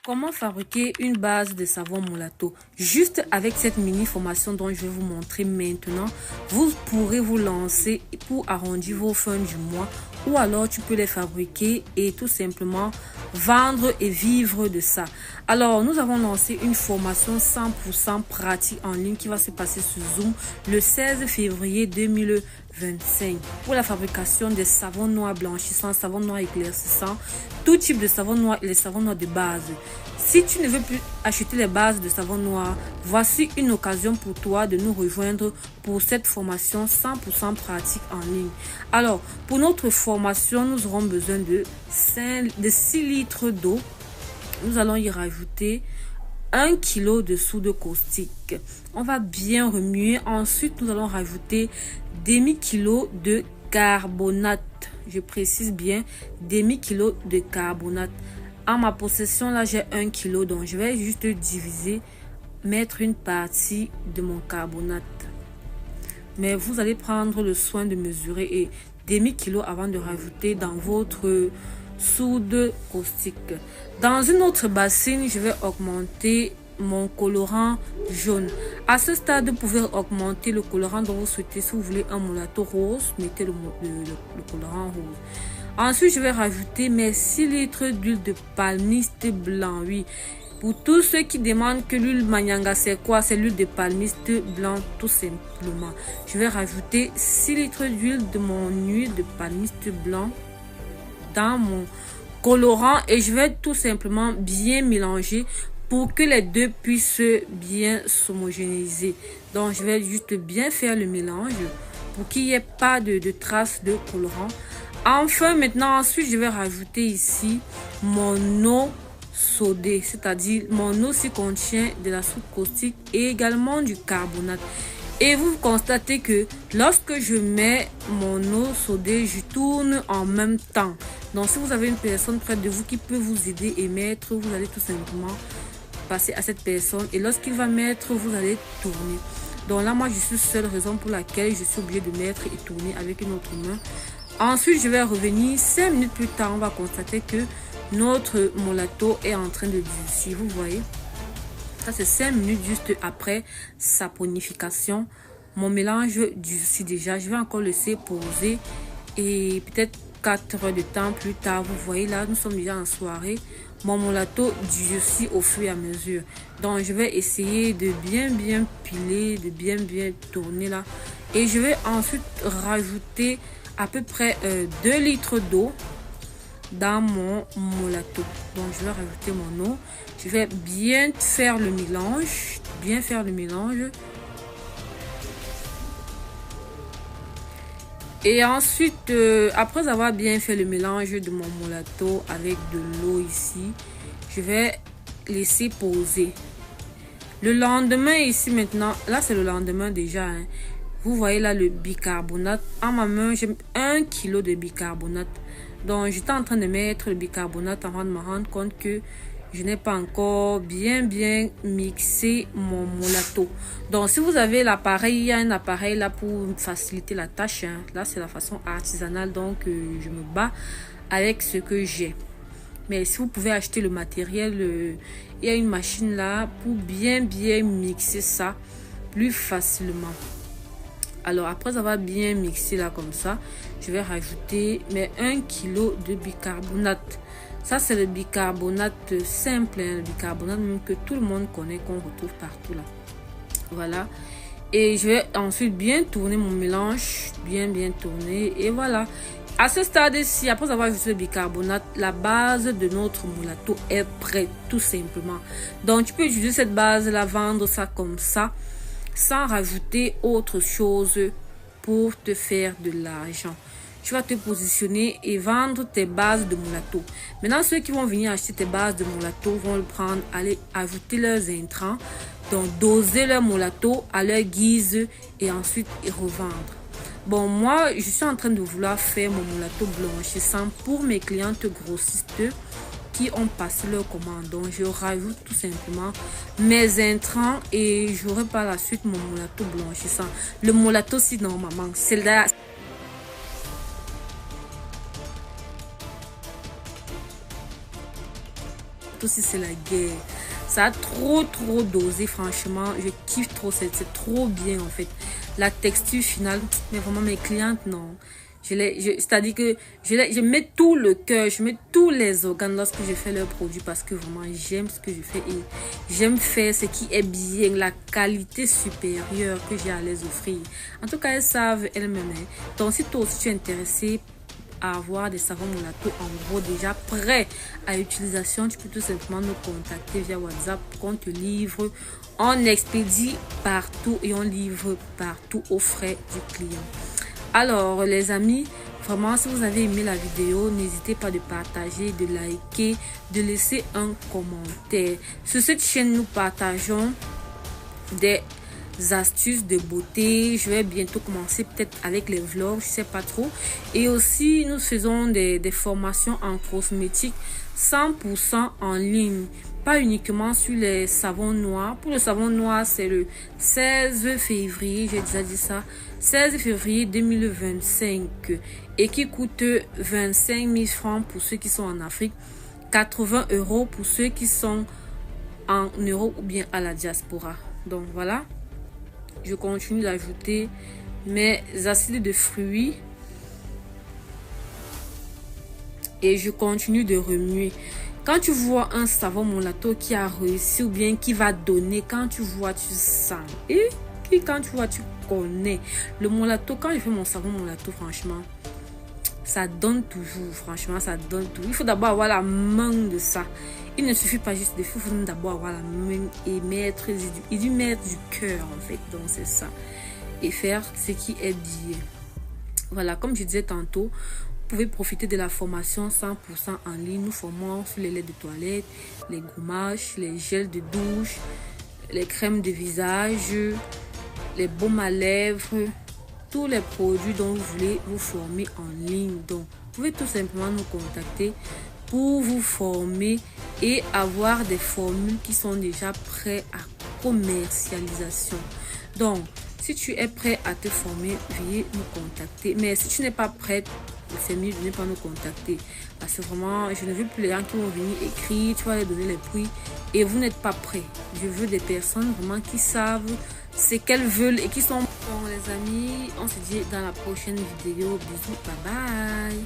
Comment fabriquer une base de savon Mulato? Juste avec cette mini formation dont je vais vous montrer maintenant, vous pourrez vous lancer pour arrondir vos fins du mois, ou alors tu peux les fabriquer et tout simplement vendre et vivre de ça. Alors, nous avons lancé une formation 100% pratique en ligne qui va se passer sur Zoom le 16 février 2025 pour la fabrication des savons noirs blanchissants, savons noirs éclaircissants, tout type de savon noir et les savons noirs de base. Si tu ne veux plus acheter les bases de savon noir, voici une occasion pour toi de nous rejoindre pour cette formation 100% pratique en ligne. Alors, pour notre formation, nous aurons besoin de 6 litres d'eau. Nous allons y rajouter 1 kg de soude caustique. On va bien remuer. Ensuite, nous allons rajouter demi-kilo de carbonate. Je précise bien, demi-kilo de carbonate. En ma possession, là, j'ai 1 kg. Donc, je vais juste diviser, mettre une partie de mon carbonate. Mais vous allez prendre le soin de mesurer et demi-kilo avant de rajouter dans votre soude caustique. Dans une autre bassine, je vais augmenter mon colorant jaune. À ce stade, vous pouvez augmenter le colorant dont vous souhaitez. Si vous voulez un Mulato rose, mettez le colorant rose. Ensuite, je vais rajouter mes 6 litres d'huile de palmiste blanc. Oui, pour tous ceux qui demandent que l'huile Manyanga c'est quoi, c'est l'huile de palmiste blanc tout simplement. Je vais rajouter 6 litres d'huile de mon huile de palmiste blanc dans mon colorant et je vais tout simplement bien mélanger pour que les deux puissent bien s'homogénéiser. Donc, je vais juste bien faire le mélange pour qu'il n'y ait pas de traces de colorant. Enfin, maintenant, ensuite, je vais rajouter ici mon eau sodée, c'est-à-dire mon eau qui contient de la soude caustique et également du carbonate. Et vous constatez que lorsque je mets mon eau sodée, je tourne en même temps. Donc, si vous avez une personne près de vous qui peut vous aider et mettre, vous allez tout simplement passer à cette personne. Et lorsqu'il va mettre, vous allez tourner. Donc là, moi, je suis seule, raison pour laquelle je suis obligée de mettre et tourner avec une autre main. Ensuite, je vais revenir 5 minutes plus tard. On va constater que notre Mulato est en train de durcir. Vous voyez, ça c'est 5 minutes juste après sa ponification. Mon mélange durcit déjà. Je vais encore laisser poser et peut-être 4 heures de temps plus tard. Vous voyez là, nous sommes déjà en soirée. Mon Mulato durcit au fur et à mesure. Donc, je vais essayer de bien piler, de bien tourner là. Et je vais ensuite rajouter à peu près 2 litres d'eau dans mon Mulato. Donc, je vais rajouter mon eau. Je vais bien faire le mélange. Et ensuite, après avoir bien fait le mélange de mon Mulato avec de l'eau ici, je vais laisser poser. Le lendemain ici maintenant, là c'est le lendemain déjà, hein. Vous voyez là le bicarbonate. En ma main, j'ai 1 kg de bicarbonate. Donc, j'étais en train de mettre le bicarbonate avant de me rendre compte que je n'ai pas encore bien mixé mon Mulato. Donc, si vous avez l'appareil, il y a un appareil là pour faciliter la tâche, hein. Là, c'est la façon artisanale. Donc, je me bats avec ce que j'ai. Mais si vous pouvez acheter le matériel, il y a une machine là pour bien mixer ça plus facilement. Alors, après avoir bien mixé là comme ça, je vais rajouter mes 1 kg de bicarbonate. Ça, c'est le bicarbonate simple, hein, le bicarbonate même que tout le monde connaît, qu'on retrouve partout là. Voilà. Et je vais ensuite bien tourner mon mélange, bien tourner. Et voilà. À ce stade-ci, après avoir ajouté le bicarbonate, la base de notre Mulato est prête, tout simplement. Donc, tu peux utiliser cette base-là, vendre ça comme ça, sans rajouter autre chose pour te faire de l'argent. Tu vas te positionner et vendre tes bases de Mulato. Maintenant, ceux qui vont venir acheter tes bases de Mulato vont le prendre, aller ajouter leurs intrants, donc doser leur Mulato à leur guise et ensuite revendre. Bon, moi, je suis en train de vouloir faire mon Mulato blanchissant pour mes clientes grossistes qui ont passé leur commande. Donc, je rajoute tout simplement mes intrants et j'aurai par la suite mon Mulato blanchissant. Le Mulato, si normalement, c'est là. moulato si c'est la guerre. Ça a trop dosé, franchement. Je kiffe trop, c'est trop bien en fait. La texture finale, mais vraiment mes clientes, non. C'est-à-dire que je mets tout le cœur, je mets tous les organes lorsque je fais leurs produits parce que vraiment j'aime ce que je fais et j'aime faire ce qui est bien, la qualité supérieure que j'ai à les offrir. En tout cas, elles savent elles-mêmes. Donc si toi aussi tu es intéressé à avoir des savons Moulato en gros déjà prêts à utilisation, tu peux tout simplement nous contacter via WhatsApp pour qu'on te livre. On expédie partout et on livre partout aux frais du client. Alors les amis, vraiment si vous avez aimé la vidéo, n'hésitez pas de partager, de liker, de laisser un commentaire. Sur cette chaîne, nous partageons des astuces de beauté. Je vais bientôt commencer peut-être avec les vlogs, je sais pas trop. Et aussi nous faisons des formations en cosmétique 100% en ligne, pas uniquement sur les savons noirs. Pour le savon noir, c'est le 16 février, j'ai déjà dit ça, 16 février 2025 et qui coûte 25 000 francs pour ceux qui sont en Afrique, 80 € pour ceux qui sont en Europe ou bien à la diaspora. Donc voilà, je continue d'ajouter mes acides de fruits et je continue de remuer. Quand tu vois un savon Moulato qui a réussi ou bien qui va donner, quand tu vois, tu sens. Et puis quand tu vois, tu connais. Le Moulato, quand je fais mon savon Moulato, franchement, ça donne toujours. Franchement, ça donne tout. Il faut d'abord avoir la main de ça. Il ne suffit pas juste de faire, il faut d'abord avoir la main et mettre du cœur en fait. Donc c'est ça. Et faire ce qui est bien. Voilà, comme je disais tantôt, vous pouvez profiter de la formation 100% en ligne. Nous formons sur les laits de toilette, les gommages, les gels de douche, les crèmes de visage, les baumes à lèvres, tous les produits dont vous voulez vous former en ligne. Donc, vous pouvez tout simplement nous contacter pour vous former et avoir des formules qui sont déjà prêtes à commercialisation. Donc, si tu es prêt à te former, veuillez nous contacter. Mais si tu n'es pas prête, c'est mieux de ne pas nous contacter. Parce que vraiment, je ne veux plus les gens qui vont venir écrire, tu vas leur donner les prix et vous n'êtes pas prêts. Je veux des personnes vraiment qui savent ce qu'elles veulent et qui sont... Bon les amis, on se dit dans la prochaine vidéo. Bisous, bye bye.